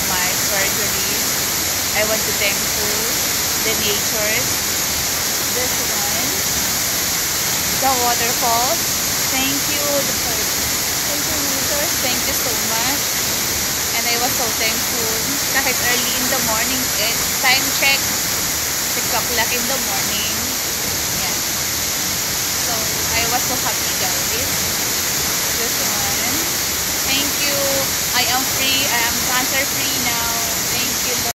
my surgery. I want to thankful the natures. This one, the waterfalls. Thank you, thank you, natures. Thank you so much. And I was so thankful. Kahit early in the morning, it's time check, 6 o'clock in the morning. Yeah. So I was so happy, guys. This one. Thank you. I am free. I am cancer free now.